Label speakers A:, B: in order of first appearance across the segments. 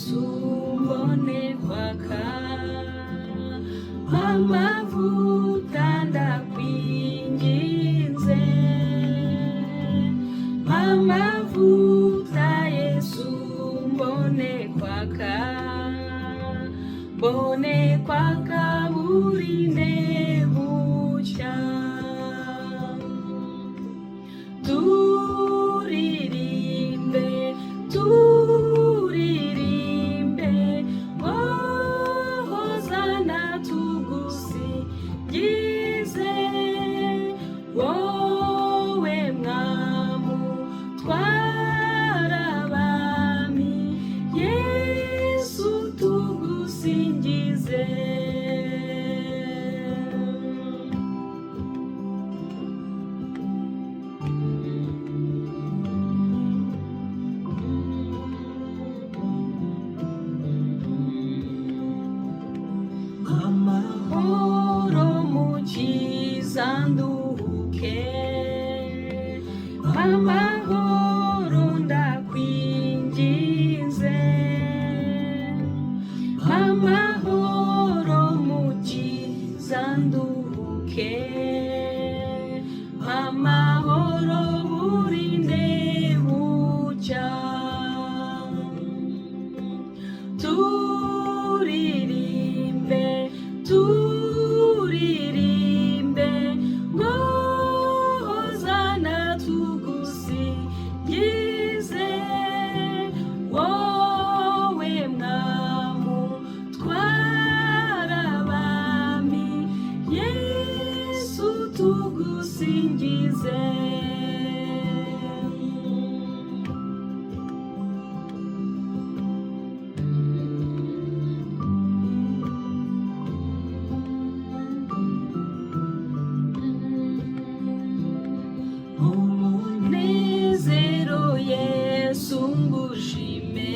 A: Yesu mbone kwaka amavuta ndakwinginze, amavuta Yesu mbone kwaka burinde bucya. Turirimbe, turirimbe, oh hozana tugusingize, wowe mwamu twarabami, Yesu tugusingize. Amahoro mukiza nduhuke, amahoro ndakwinginze, amahoro mukiza nduhuke, amahoro burinde bucya. Turirimbe, turirimbe, ngo hozana tugusingize, wowe mwamu twarabami, Yesu tugusingize. Umunezero Yesu ngushime,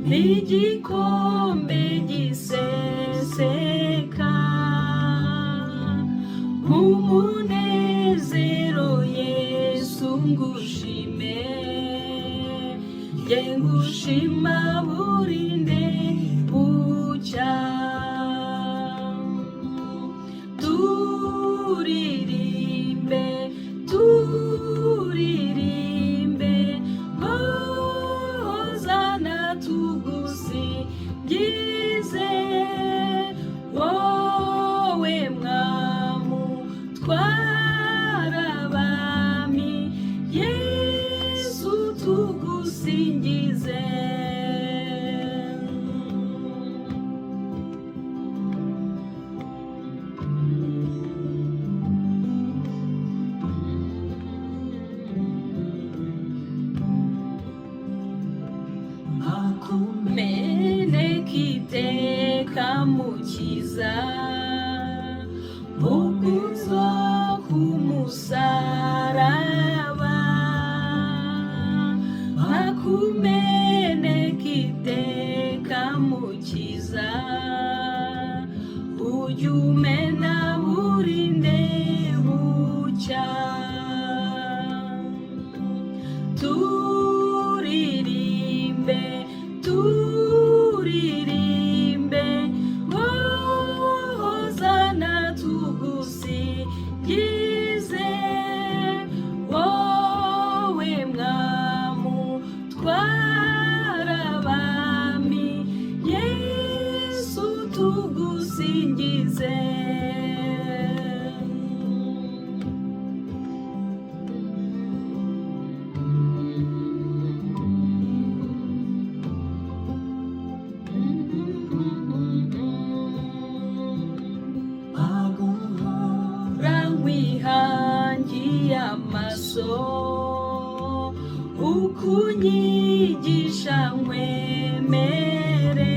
A: n'igikombe giseseka. Umunezero Yesu ngushime, jye ngushima burinde bucya. Turirimbe, turirimbe, oh hozana tugusingize, wowe mwamu twarabami, Yesu tugusingize. Meneka iteka mukiza, ukuzo k'umusaraba, akumeneka iteka mukiza, ujya umena burinde bucya. Turirimbe, turirimbe, oh hozana tugusingize, wowe mwamu twarabami, Yesu tugusingize. Wihangiye amaso, ukunyigisha nkwemere,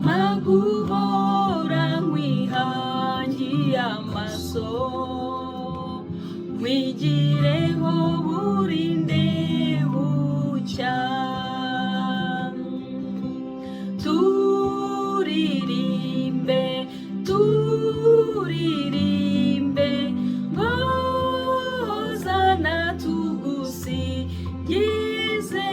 A: maguhora nkwihangiye amaso, nkwigireho burinde bucya. Turirimbe, turirimbe, ngo hozana tugusingize,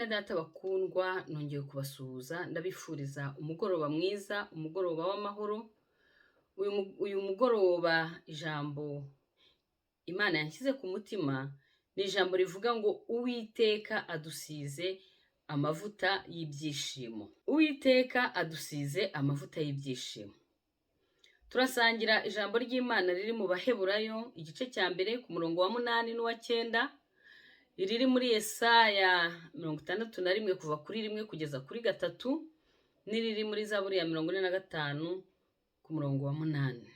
A: Bene data bakundwa, nongeye kubasuhuza ndabifuriza umugoroba mwiza, umugoroba w'amahoro. Uyu mugoroba ijambo Imana yanshyize ku mutima ni ijambo rivuga ngo Uwiteka adusize amavuta y'ibyishimo. Uwiteka adusize amavuta y'ibyishimo. Turasangira ijambo ry'Imana riri mu Baheburayo igice cya mbere ku murongo wa 8 n'uwa 9. Iriri muri Yesaya 61 kuva kuri 1 kugeza kuri 3, n'iriri muri Zaburi ya 45 ku murongo wa 8.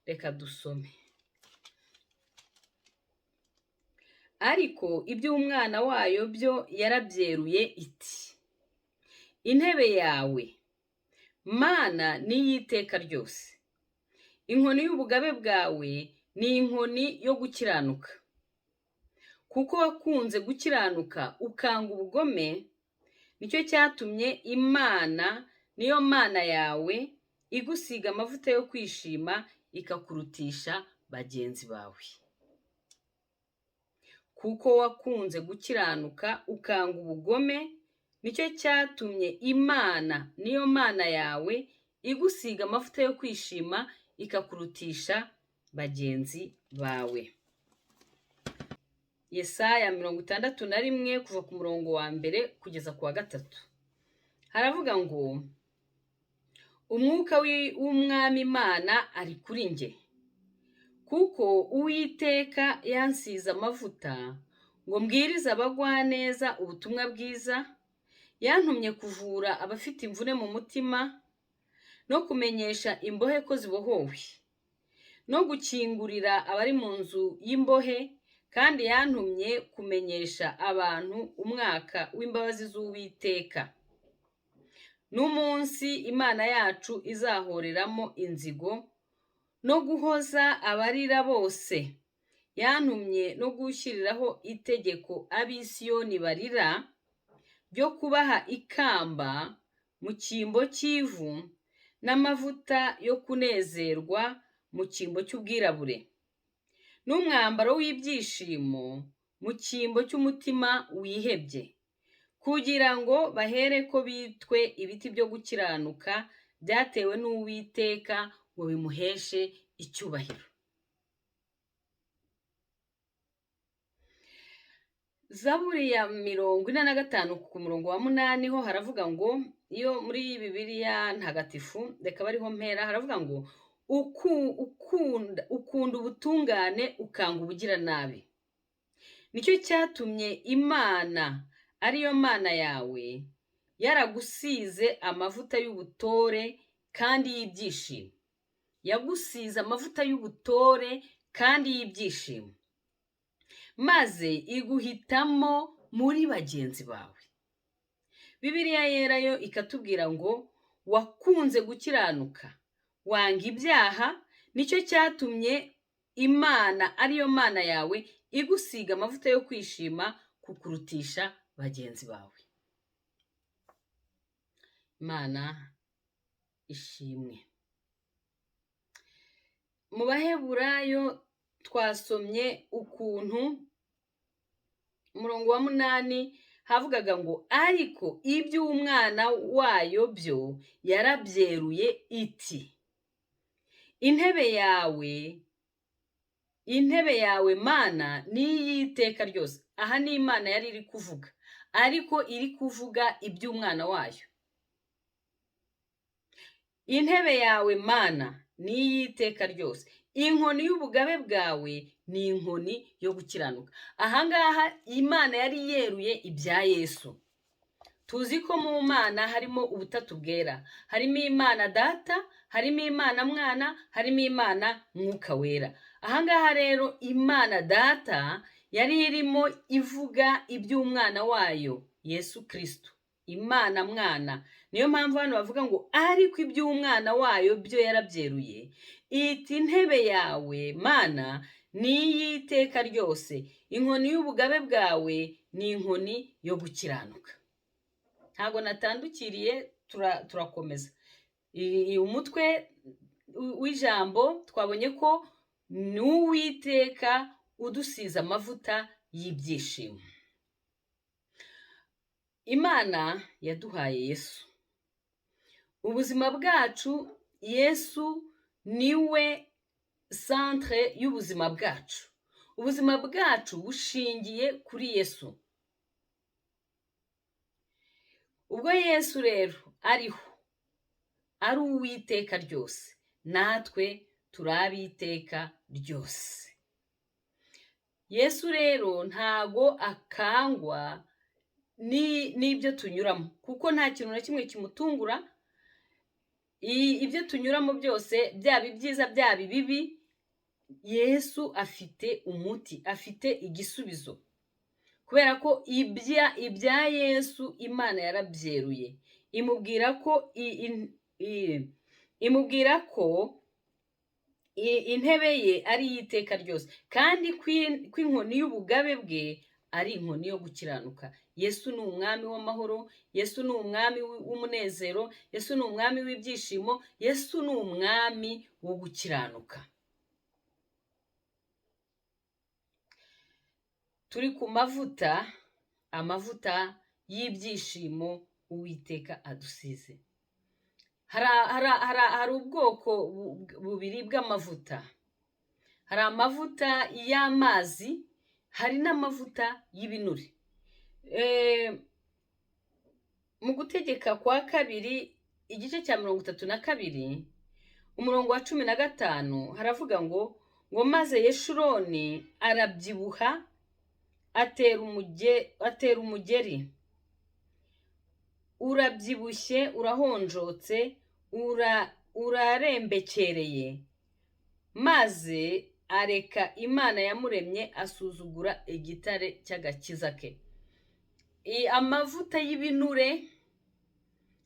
A: Reka dusome. Ariko iby'umwana wayo byo yarabyeruye iti: intebe yawe Mana ni y'iteka ryose, inkoni y'ubugabe bwawe ni inkoni yo gukiranuka. Kuko wakunze gukiranuka ukanga ubugome, nicyo cyatumye Imana niyo Mana yawe igusiga amavuta yo kwishima ikakurutisha bagenzi bawe. Kuko wakunze gukiranuka ukanga ubugome, nicyo cyatumye Imana niyo Mana yawe igusiga amavuta yo kwishima ikakurutisha bagenzi bawe. Yesaya 61 kuva ku murongo wa 1 kugeza ku wa 3 haravuga ngo: umwuka w'umwami Imana ari kuri nge, kuko Uwiteka yansize amavuta ngo mbwirize abagwaneza ubutumwa bwiza. Yantumye kuvura abafite imvune mu mutima, no kumenyesha imbohe ko zibohowe, no gukingurira abari mu nzu y'imbohe, kandi yantumye kumenyesha abantu umwaka w'imbabazi z'Uwiteka, n'umunsi Imana yacu izahoreramo inzigo, no guhoza abarira bose. Yantumye no gushyiriraho itegeko ab'i Siyoni barira, ryo kubaha ikamba mu cyimbo cy'ivu, n'amavuta yo kunezerwa mu cyimbo cy'ubwirabure, n'umwambaro w'ibyishimo mu cyimbo cy'umutima wihebye, kugira ngo bahere ko bitwe ibiti byo gukiranuka byatewe n'Uwiteka, ngo bimuheshe icyubahiro. Zaburi ya 45 ku murongo wa 8 ho haravuga ngo, iyo muri Bibiliya ntagatifu reka bariho mpera, haravuga ngo ukunda ubutungane ukanga ubugiranabi, nicyo cyatumye Imana ariyo Mana yawe yaragusize amavuta y'ubutore kandi y'ibyishimo. Yagusize amavuta y'ubutore kandi y'ibyishimo, maze iguhitamo muri bagenzi bawe. Bibiliya yera yo ikatubwira ngo wakunze gukiranuka wanga ibyaha, nicyo cyatumye Imana ariyo Mana yawe igusiga amavuta yo kwishima kukurutisha bagenzi bawe. Imana ishimwe. Mu Baheburayo twasomye ukuntu umurongo wa 8 havugaga ngo ariko iby'umwana wayo byo yarabyeruye iti: intebe yawe Mana ni y'iteka ryose. Aha ni Imana yari iri kuvuga, ariko iri kuvuga iby'umwana wayo. Intebe yawe Mana ni y'iteka ryose, inkoni y'ubugabe bwawe ni inkoni yo gukiranuka. Ahangaha Imana yari yeruye ibya Yesu. Tuzi ko mu Mana harimo ubutatu bwera, harimo Imana Data, harimo Imana Mwana, harimo Imana Mwuka Wera. Ahangaha rero Imana Data yari irimo ivuga iby'umwana wayo Yesu Kristo, Imana Mwana. Niyo mpamvu hano bavuga ngo ariko iby'umwana wayo byo yarabyeruye iti: intebe yawe Mana ni y'iteka ryose, inkoni y'ubugabe bwawe ni inkoni yo gukiranuka. Ntago natandukiriye, turakomeza. Umutwe w'ijambo twabonye ko ni Uwiteka udusize amavuta y'ibyishimo. imana yaduhaye yesu. Ubuzima bwacu yesu niwe centre y'ubuzima bwacu. Ubuzima bwacu bushingiye kuri yesu. Ubwo yesu rero ariho ari uw'iteka ryose, natwe turi ab'iteka ryose. Yesu rero ntago akangwa n'ibyo tunyuramo, kuko nta kintu na kimwe kimutungura. Ibyo tunyuramo byose, byaba ibyiza byaba ibibi, yesu afite umuti, afite igisubizo. Kubera ko ibya yesu imana yarabyeruye, imubwira ko intebe ye ari iy'iteka ryose, kandi ko inkoni y'ubugabe bwe ari inkoni yo gukiranuka. Yesu ni umwami w'amahoro, yesu ni umwami w'umunezero, yesu ni umwami w'ibyishimo, yesu ni umwami wo gukiranuka. Turi ku amavuta y'ibyishimo uwiteka adusize. Hari ubwoko bubiri bw'amavuta. Hari amavuta y'amazi, hari n'amavuta y'ibinure. Mu Gutegeka kwa kabiri igice cya 32 umurongo wa 15 haravuga ngo maze Yeshuruni arabyibuha atera umugeri, urabyibushye urahonjotse urarembekereye, maze areka imana yamuremye asuzugura igitare cy'agakiza ke. Amavuta y'ibinure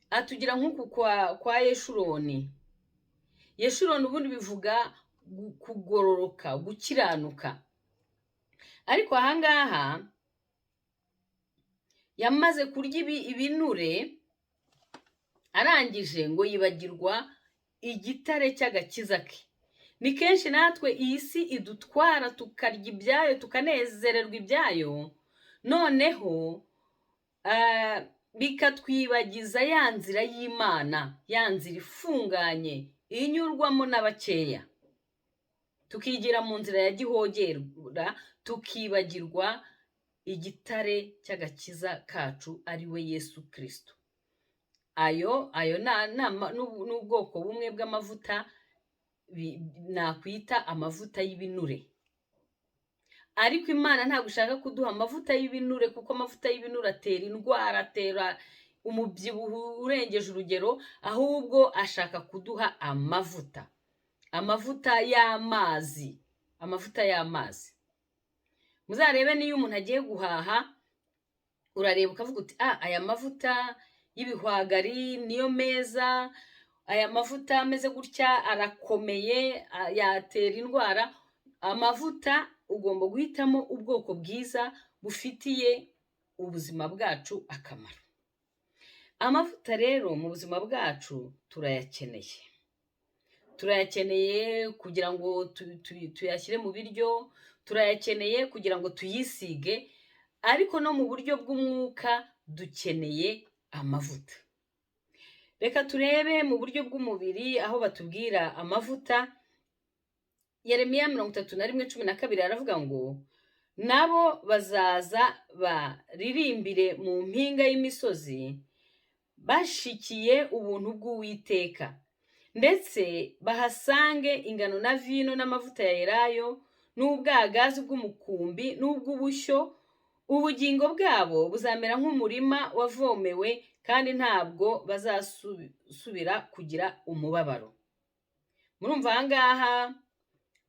A: atugira nk'uku kwa Yeshuruni. Yeshuruni ubundi bivuga kugororoka, gukiranuka. Ariko ahangaha yamaze kurya ibinure, arangije ngo yibagirwa igitare cy'agakiza ke. Ni kenshi natwe iyi si idutwara tukarya ibyayo, tukanezererwa ibyayo, noneho bikatwibagiza ya nzira y'Imana, ya nzira ifunganye inyurwamo n'abakeya, tukigira mu nzira ya gihogera, tukibagirwa igitare cy'agakiza kacu ari we Yesu Kristo. Ayo n'ubwoko bumwe bw'amavuta nakwita amavuta y'ibinure. Ariko Imana ntabwo ishaka kuduha amavuta y'ibinure, kuko amavuta y'ibinure atera indwara, atera umubyibuho urengeje urugero, ahubwo ashaka kuduha amavuta y'amazi. Muzarebe niyo umuntu agiye guhaha, urareba ukavuga uti aya mavuta y'ibihwagari niyo meza, aya mavuta ameze gutya arakomeye, yatera indwara. Amavuta ugomba guhitamo ubwoko bwiza bufitiye ubuzima bwacu akamaro. Amavuta rero mu buzima bwacu turayakeneye kugira ngo tuyashyire mu biryo, turayakeneye kugira ngo tuyisige, ariko no mu buryo bw'umwuka dukeneye amavuta. Reka turebe mu buryo bw'umubiri aho batubwira amavuta. Yeremiya 31:12 aravuga ngo nabo bazaza baririmbire mu mpinga y'imisozi bashikiye ubuntu bw'Uwiteka, ndetse bahasange ingano na vino n'amavuta ya elayo n'ubwagazi bw'umukumbi n'ubw'ubushyo. Ubugingo bwabo buzamera nk'umurima wavomewe, kandi ntabwo bazasubira kugira umubabaro. Murumva ahangaha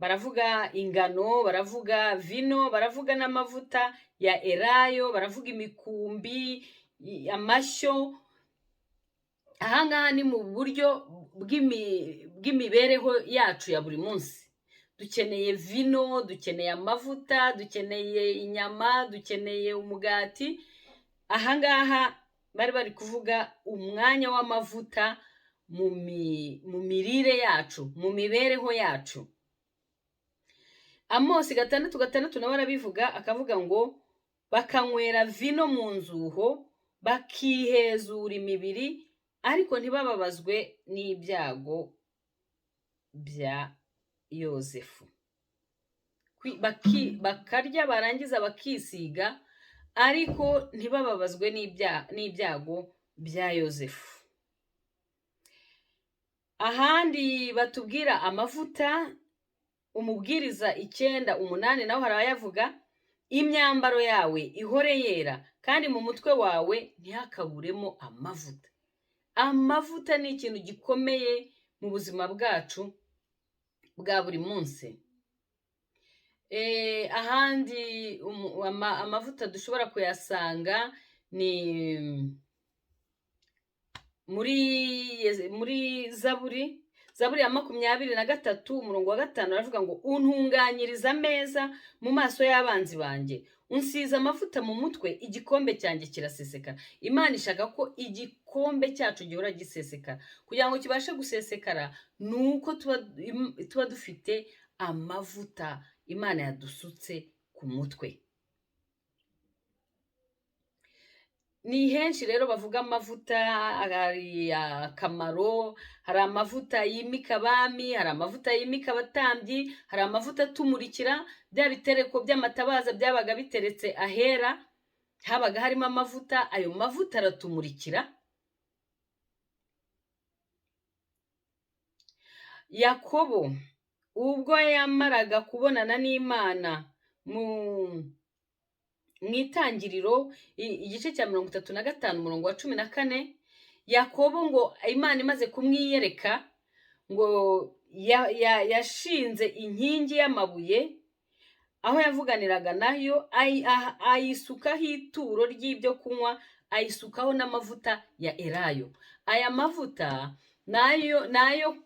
A: baravuga ingano, baravuga vino, baravuga n'amavuta ya elayo, baravuga imikumbi, amashyo. Ahangaha ni mu buryo bw'imibereho yacu ya buri munsi. Dukeneye vino, dukeneye amavuta, dukeneye inyama, dukeneye umugati. Ahangaha bari kuvuga umwanya w'amavuta mu mirire yacu, mu mibereho yacu. Amosi 6:6 nawe arabivuga, akavuga ngo bakanywera vino mu nzuho bakihezura imibiri ariko ntibababazwe n'ibyago bya Yozefu. Bakarya barangiza bakisiga ariko ntibababazwe n'ibyago bya Yozefu. Ahandi batubwira amavuta, umubwiriza 9:8 naho harayavuga, imyambaro yawe ihore yera kandi mu mutwe wawe ntihakaburemo amavuta. Amavuta ni ikintu gikomeye mu buzima bwacu bwa buri munsi. Ahandi amavuta dushobora kuyasanga ni muri Zaburi ya 23:5 aravuga ngo untunganyiriza ameza mu maso y'abanzi banjye, unsize amavuta mu mutwe, igikombe cyanjye kirasesekara. Imana ishaka ko igikombe cyacu gihora gisesekara. Kugira ngo kibashe gusesekara nuko tuba dufite amavuta Imana yadusutse ku mutwe. Ni henshi rero bavuga amavuta, hari akamaro, hari amavuta yimika abami, hari amavuta yimika abatambyi, hari amavuta atumurikira. Bya bitereko by'amatabaza byabaga biteretse ahera, habaga harimo amavuta, ayo mavuta aratumurikira. Yakobo ubwo yamaraga kubonana n'Imana mu Itangiriro igice cya 35:14, Yakobo ngo Imana imaze kumwiyereka ngo yashinze inkingi y'amabuye aho yavuganiraga nayo, ayisukaho ituro ry'ibyo kunywa, ayisukaho n'amavuta ya elayo. Aya mavuta nayo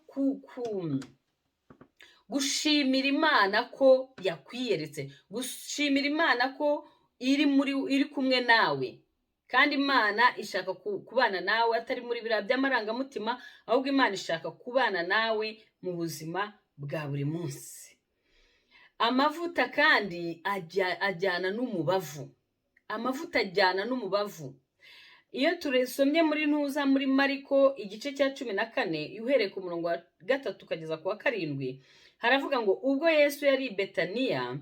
A: gushimira Imana ko yakwiyeretse, gushimira Imana ko iri kumwe nawe, kandi Imana ishaka kubana nawe atari muri biriya by'amarangamutima, ahubwo Imana ishaka kubana nawe mu buzima bwa buri munsi. Amavuta kandi ajyana n'umubavu. Amavuta ajyana n'umubavu. Iyo turesomye muri Mariko igice cya 14 uhereye ku murongo wa 3 ukageza ku wa 7, haravuga ngo ubwo Yesu yari i Betaniya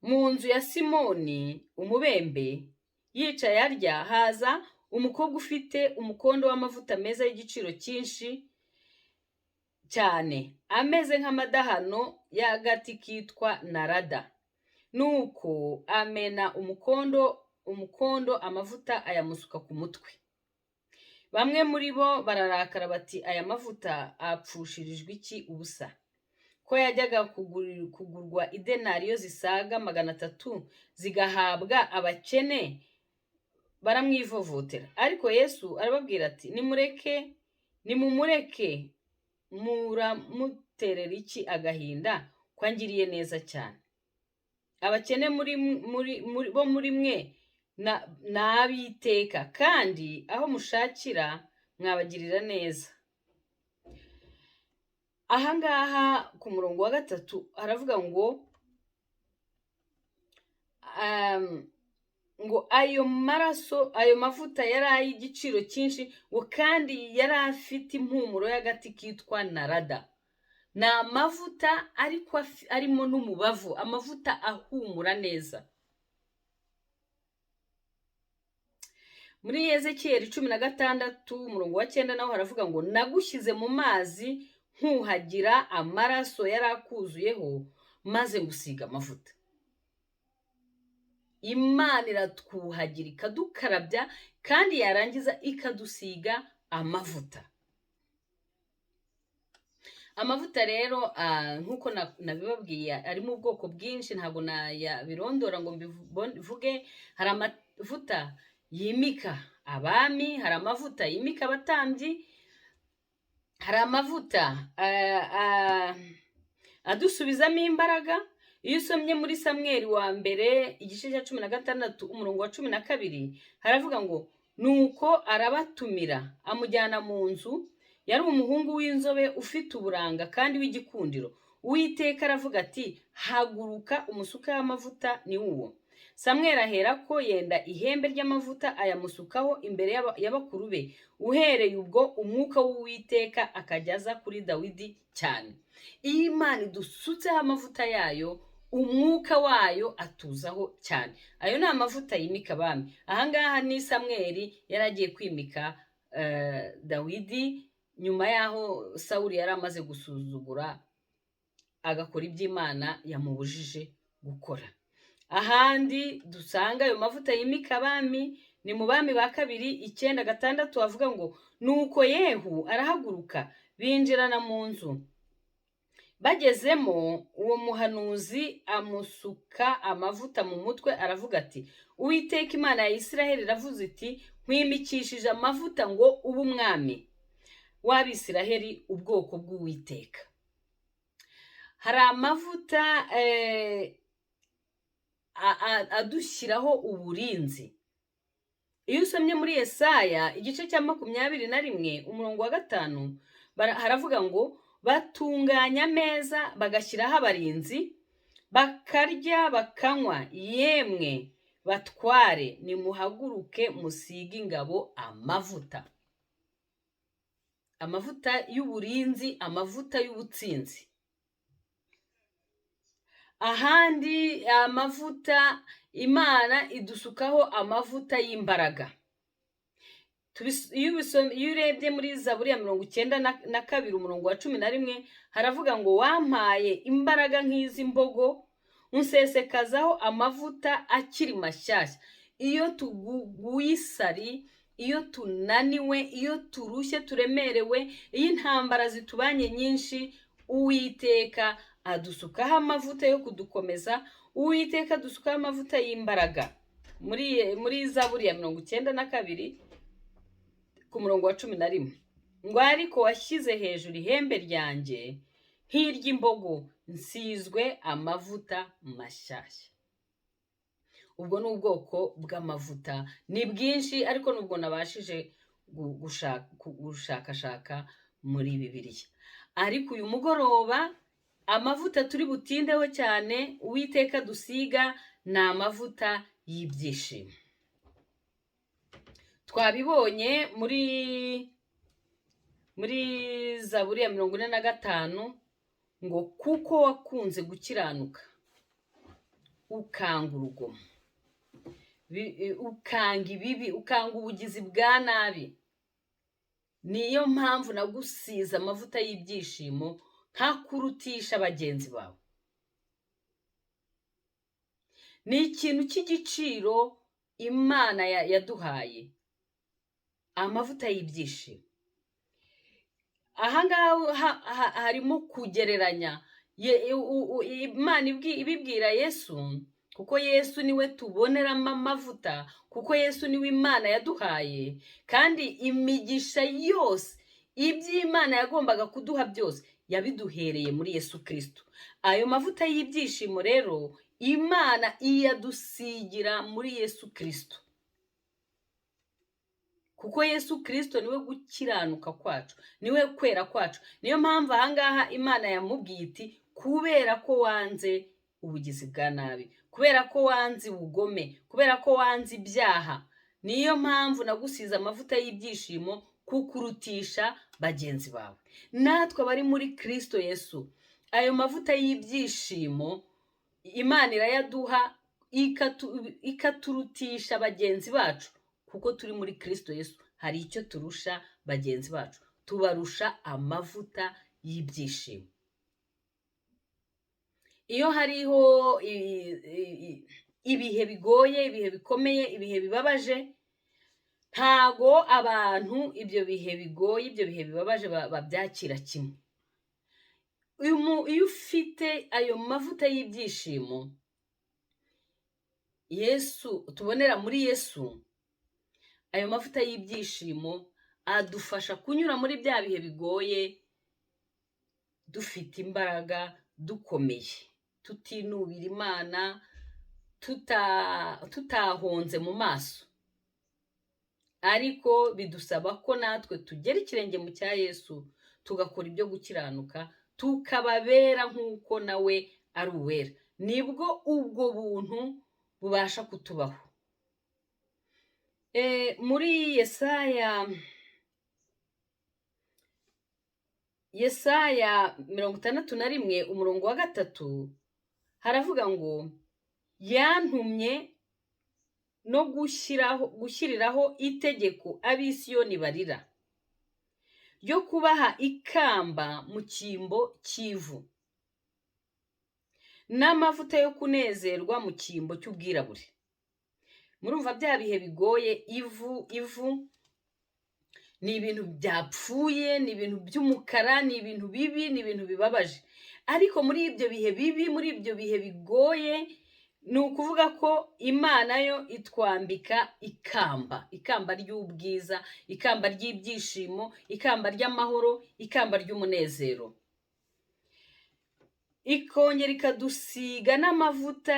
A: mu nzu ya Simoni umubembe, yicaye arya, haza umukobwa ufite umukondo w'amavuta meza y'igiciro cyinshi cyane, ameze nk'amadahano y'agati kitwa narada. Nuko amena umukondo amavuta ayamusuka ku mutwe. Bamwe muri bo bararakara bati, aya mavuta apfushirijwe iki ubusa? Ko yajyaga kugurwa idenariyo zisaga 300 zigahabwa abakene. Baramwivovotera. Ariko Yesu arababwira ati, nimumureke, muramuterera iki agahinda, ko angiriye neza cyane. Abakene bo muri mwe n'abiteka, kandi aho mushakira mwabagirira neza. Ahangaha ku murongo wa 3 haravuga ngo ayo mavuta yari ay'igiciro cyinshi, ngo kandi yari afite impumuro y'agati kitwa narada. Ni amavuta ariko arimo n'umubavu, amavuta ahumura neza. Muri Ezekiyeli 16:9 naho haravuga ngo nagushyize mu mazi nkuhagira, amaraso yari akuzuyeho, maze ngusiga amavuta. Imana iratwuhagira ikadukarabya, kandi yarangiza ikadusiga amavuta. Amavuta rero nkuko nabibabwiye ari mu bwoko bwinshi, ntabwo nayabirondora ngo mbivuge. Hari amavuta yimika abami, hari amavuta yimika abatambyi, hari amavuta adusubizamo imbaraga. Iyo usomye muri Samweli wa mbere igice cya 16 umurongo wa 12 haravuga ngo nuko arabatumira, amujyana mu nzu. Yari umuhungu w'inzobe ufite uburanga kandi w'igikundiro. Uwiteka aravuga ati, haguruka umusuka y'amavuta ni uwo. Samweli aherako yenda ihembe ry'amavuta ayamusukaho imbere y'abakuru be. Uhereye ubwo umwuka w'Uwiteka akajya aza kuri Dawidi cyane. Iyo Imana idusutseho amavuta yayo, umwuka wayo atuzaho cyane. Ayo ni amavuta yimika abami. Ahangaha ni Samweli yari agiye kwimika Dawidi nyuma y'aho Sawuli yari amaze gusuzugura agakora iby'Imana yamubujije gukora. Ahandi dusanga ayo mavuta yimika abami ni mu Bami ba kabiri 9:6 havuga ngo nuko Yehu arahaguruka binjirana mu nzu. Bagezemo uwo muhanuzi amusuka amavuta mu mutwe aravuga ati, Uwiteka Imana ya Isiraheli iravuze iti, nkwimikishije amavuta ngo ube umwami w'Abisiraheli, ubwoko bw'Uwiteka. Hari amavuta adushyiraho uburinzi. Iyo usomye muri Yesaya igice cya 21:5 haravuga ngo batunganya ameza bagashyiraho abarinzi, bakarya bakanywa, yemwe batware nimuhaguruke musige ingabo amavuta. Amavuta y'uburinzi, amavuta y'ubutsinzi. Ahandi amavuta, Imana idusukaho amavuta y'imbaraga. Iyo urebye muri Zaburi ya 92:11 haravuga ngo wampaye imbaraga nk'iz'imbogo, unsesekazaho amavuta akiri mashyashya. Iyo tuguye isari, iyo tunaniwe, iyo turushye turemerewe, iyo intambara zitubanye nyinshi, Uwiteka adusukaho amavuta yo kudukomeza. Uwiteka adusukaho amavuta y'imbaraga. Muri Zaburi ya 92:11 ngo ariko washyize hejuru ihembe ryanjye nk'iry'imbogo, nsizwe amavuta mashyashya. Ubwo ni ubwoko bw'amavuta, ni bwinshi ariko nubwo nabashije gushakashaka muri Bibiliya. Ariko uyu mugoroba amavuta turi butindeho cyane Uwiteka dusiga ni amavuta y'ibyishimo. Twabibonye muri Zaburi ya 45 ngo kuko wakunze gukiranuka ukanga urugomo, ukanga ibibi, ukanga ubugizi bwa nabi, niyo mpamvu nagusize amavuta y'ibyishimo ntakurutisha bagenzi bawe. Ni ikintu cy'igiciro Imana yaduhaye, amavuta y'ibyishimo. Ahangaha harimo kugereranya. Imana ibibwira Yesu, kuko Yesu niwe tuboneramo amavuta, kuko Yesu niwe Imana yaduhaye, kandi imigisha yose iby'Imana yagombaga kuduha byose yabiduhereye muri Yesu Kristo. Ayo mavuta y'ibyishimo rero Imana iyadusigira muri Yesu Kristo, kuko Yesu Kristo niwe gukiranuka kwacu, niwe kwera kwacu. Niyo mpamvu ahangaha Imana yamubwiye iti, kubera ko wanze ubugizi bwa nabi, kubera ko wanze ubugome, kubera ko wanze ibyaha, niyo mpamvu nagusize amavuta y'ibyishimo kukurutisha bagenzi bawe. Natwe bari muri Kristo Yesu, ayo mavuta y'ibyishimo Imana irayaduha ikaturutisha bagenzi bacu, kuko turi muri Kristo Yesu. Hari icyo turusha bagenzi bacu, tubarusha amavuta y'ibyishimo. Iyo hariho ibihe bigoye, ibihe bikomeye, ibihe bibabaje, ntago abantu ibyo bihe bigoye, ibyo bihe bibabaje babyakira kimwe. Iyo ufite ayo mavuta y'ibyishimo Yesu tubonera muri Yesu, ayo mavuta y'ibyishimo adufasha kunyura muri bya bihe bigoye dufite imbaraga, dukomeye, tutinubira Imana, tutahonze mu maso. Ariko bidusaba ko natwe tugera ikirenge mu cya Yesu, tugakora ibyo gukiranuka, tukababera nk'uko nawe ari uwera. Nibwo ubwo buntu bubasha kutubaho. Muri Yesaya 61 umurongo wa 3 haravuga ngo yantumye no gushyiriraho itegeko ab'Isiyoni barira ryo kubaha ikamba mu cyimbo cy'ivu n'amavuta yo kunezerwa mu cyimbo cy'ubwirabure. Murumva bya bihe bigoye, ivu ni ibintu byapfuye, ni ibintu by'umukara, ni ibintu bibi, ni ibintu bibabaje. Ariko muri ibyo bihe bibi, muri ibyo bihe bigoye, ni ukuvuga ko Imana yo itwambika ikamba ry'ubwiza, ikamba ry'ibyishimo, ikamba ry'amahoro, ikamba ry'umunezero. Ikongera ikadusiga n'amavuta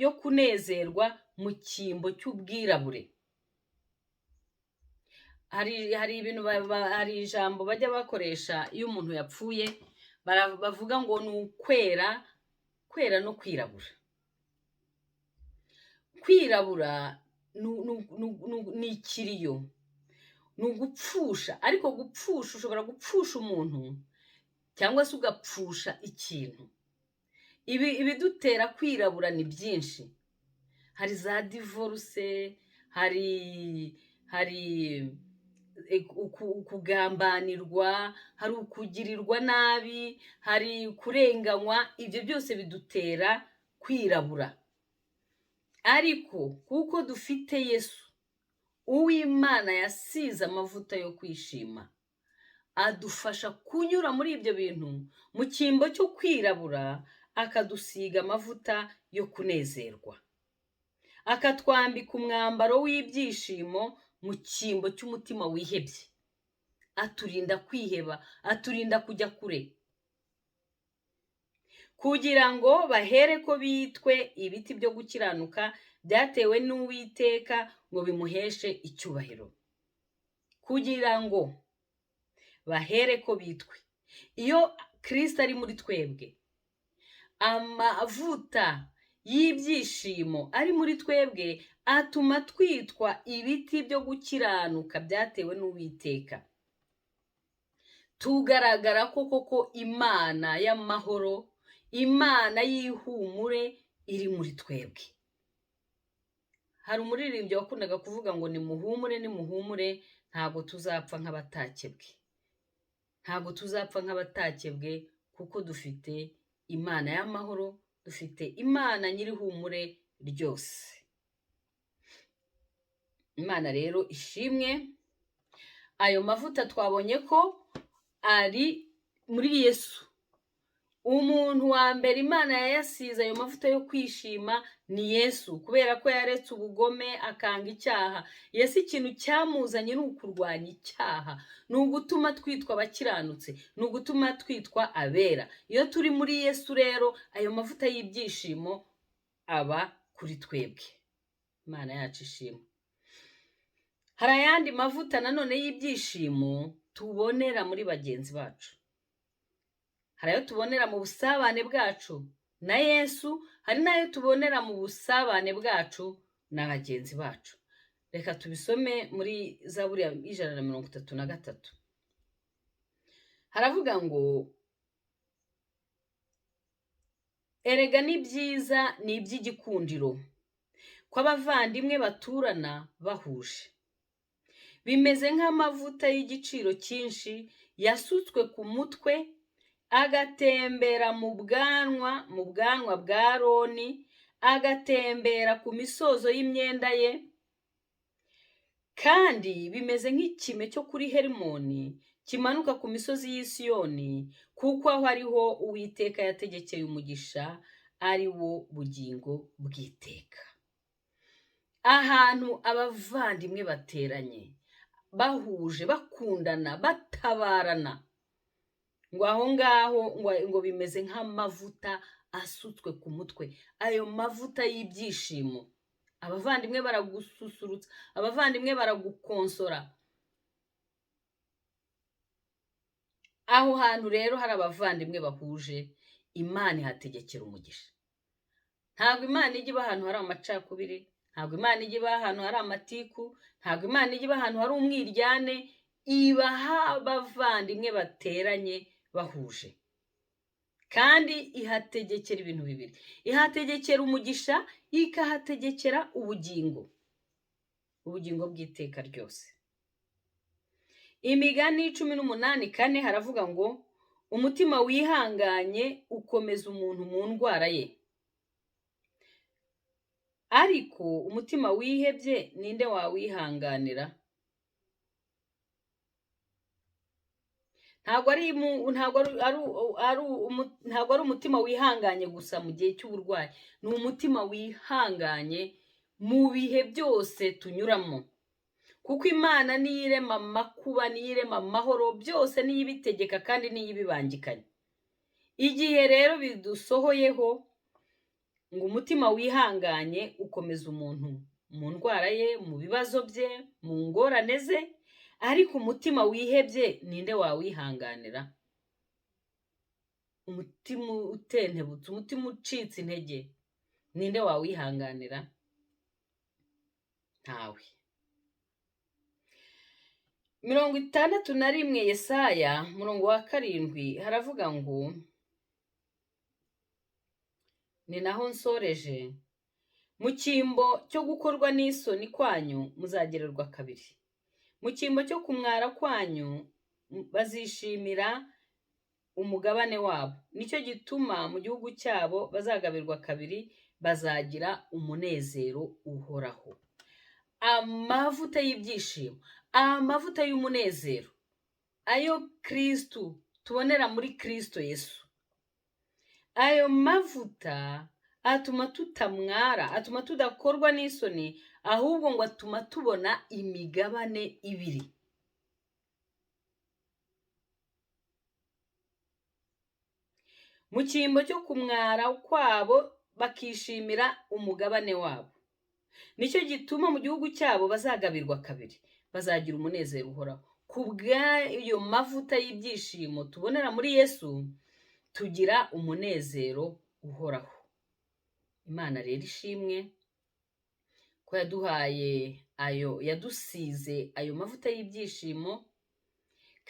A: yo kunezerwa mu cyimbo cy'ubwirabure. Hari ibintu hari ijambo bajya bakoresha iyo umuntu yapfuye, bavuga ngo ni ukwera no kwirabura. Kwirabura ni ikiriyo, ni ugupfusha, ariko gupfusha ushobora gupfusha umuntu cyangwa se ugapfusha ikintu. Ibidutera kwirabura ni byinshi. Hari za divorce, hari ukugambanirwa, hari ukugirirwa nabi, hari kurenganywa. Ibyo byose bidutera kwirabura. Ariko kuko dufite Yesu, uw'Imana yasize amavuta yo kwishima, adufasha kunyura muri ibyo bintu mu cyimbo cyo kwirabura, akadusiga amavuta yo kunezerwa, akatwambika umwambaro w'ibyishimo mu cyimbo cy'umutima wihebye. Aturinda kwiheba, aturinda kujya kure, kugira ngo bahere ko bitwe ibiti byo gukiranuka byatewe n'Uwiteka ngo bimuheshe icyubahiro. Kugira ngo bahere ko bitwe. Iyo Kristo ari muri twebwe, amavuta y'ibyishimo ari muri twebwe atuma twitwa ibiti byo gukiranuka byatewe n'Uwiteka. Tugaragara ko koko Imana y'amahoro, Imana y'ihumure iri muri twebwe. Hari umuririmbyi wakundaga kuvuga ngo nimuhumure, nimuhumure, ntabwo tuzapfa nk'abatakebwe. Ntabwo tuzapfa nk'abatakebwe, kuko dufite Imana y'amahoro, dufite Imana nyirihumure ryose. Imana rero ishimwe. Ayo mavuta twabonye ko ari muri Yesu. Umuntu wa mbere Imana yayasize ayo mavuta yo kwishima ni Yesu, kubera ko yaretse ubugome akanga icyaha. Yesu ikintu cyamuzanye ni ukurwanya icyaha, ni ugutuma twitwa abakiranutse, ni ugutuma twitwa abera. Iyo turi muri Yesu rero, ayo mavuta y'ibyishimo aba kuri twebwe. Imana yacu ishimwe. Hari ayandi mavuta nanone y'ibyishimo tubonera muri bagenzi bacu. Hari ayo tubonera mu busabane bwacu na Yesu, hari n'ayo tubonera mu busabane bwacu na bagenzi bacu. Reka tubisome muri Zaburi ya 133. Haravuga ngo erega ni byiza, ni iby'igikundiro ko abavandimwe baturana bahuje. Bimeze nk'amavuta y'igiciro cyinshi yasutswe ku mutwe, agatembera mu bwanwa bwa Aroni, agatembera ku misozo y'imyenda ye. Kandi bimeze nk'ikime cyo kuri Herimoni kimanuka ku misozi y'Isiyoni, kuko aho ariho Uwiteka yategekeye umugisha, ari wo bugingo bw'iteka. Ahantu abavandimwe bateranye, bahuje, bakundana, batabarana, ngo aho ngaho ngo bimeze nk'amavuta asutswe ku mutwe. Ayo mavuta y'ibyishimo, abavandimwe baragususurutsa, abavandimwe baragukonsora. Aho hantu rero hari abavandimwe bahuje, Imana ihategekera umugisha. ntabwo imana ijya iba ahantu hari amacakubiri, ntabwo imana ijya iba ahantu hari amatiku, ntabwo imana ijya iba ahantu hari umwiryane, ibaha abavandimwe bateranye bahuje. Kandi ihategekera ibintu bibiri, ihategekera umugisha, ikahategekera ubugingo bw'iteka ryose. Imigani 18:4 haravuga ngo umutima wihanganye ukomeza umuntu mu ndwara ye, ariko umutima wihebye ninde wawihanganira? Ntabwo ari umutima wihanganye gusa mu gihe cy'uburwayi, ni umutima wihanganye mu bihe byose tunyuramo, kuko Imana niyo irema amakuba, niyo irema amahoro, byose niyo ibitegeka kandi niyo ibibangikanya. Igihe rero bidusohoyeho ngo umutima wihanganye ukomeza umuntu mu ndwara ye, mu bibazo bye, mu ngorane ze, ariko umutima wihebye ninde wawihanganira? Umutima utentebutse, umutima ucitse intege, ninde wawihanganira? Ntawe. 61 Yesaya 7 haravuga ngo, ni naho nsoreje, mu cyimbo cyo gukorwa n'isoni kwanyu muzagererwa kabiri, mu cyimbo cyo kumwara kwanyu bazishimira umugabane wabo, nicyo gituma mu gihugu cyabo bazagabirwa kabiri, bazagira umunezero uhoraho. Amavuta y'ibyishimo, amavuta y'umunezero, ayo Kristo tubonera muri Kristo Yesu, ayo mavuta atuma tutamwara, atuma tudakorwa n'isoni, ahubwo ngo atuma tubona imigabane ibiri. Mu cyimbo cyo kumwara kwabo bakishimira umugabane wabo, nicyo gituma mu gihugu cyabo bazagabirwa kabiri, bazagira umunezero uhoraho. Ku bw'ayo mavuta y'ibyishimo tubonera muri Yesu, tugira umunezero uhoraho. Imana rero ishimwe ko yadusize ayo mavuta y'ibyishimo,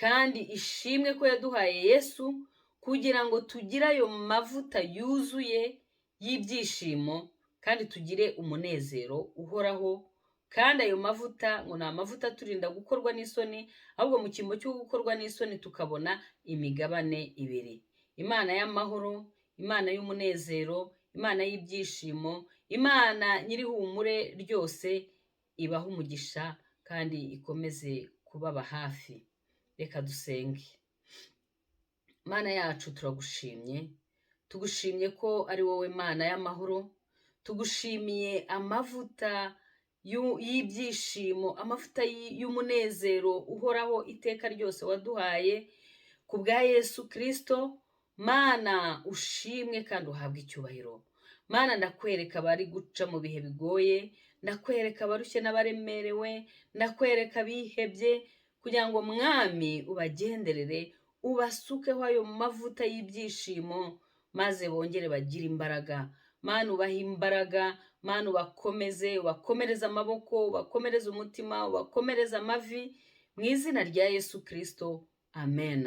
A: kandi ishimwe ko yaduhaye Yesu kugira ngo tugire ayo mavuta yuzuye y'ibyishimo, kandi tugire umunezero uhoraho. Kandi ayo mavuta ngo ni amavuta aturinda gukorwa n'isoni, ahubwo mu cyimbo cyo gukorwa n'isoni tukabona imigabane ibiri. Imana y'amahoro, Imana y'umunezero, Imana y'ibyishimo, Imana nyirihumure ryose ibaha umugisha kandi ikomeze kubaba hafi. Reka dusenge. Mana yacu turagushimye, tugushimye ko ari wowe Mana y'amahoro, tugushimiye amavuta y'ibyishimo, amavuta y'umunezero uhoraho iteka ryose waduhaye ku bwa Yesu Kristo. Mana ushimwe kandi uhabwe icyubahiro. Mana ndakwereka abari guca mu bihe bigoye, ndakwereka abarushye n'abaremerewe, ndakwereka abihebye, kugira ngo Mwami ubagenderere, ubasukeho ayo mavuta y'ibyishimo, maze bongere bagire imbaraga. Mana ubahe imbaraga, Mana ubakomereze amaboko, ubakomereze umutima, ubakomereze amavi, mu izina rya Yesu Kristo. Amen.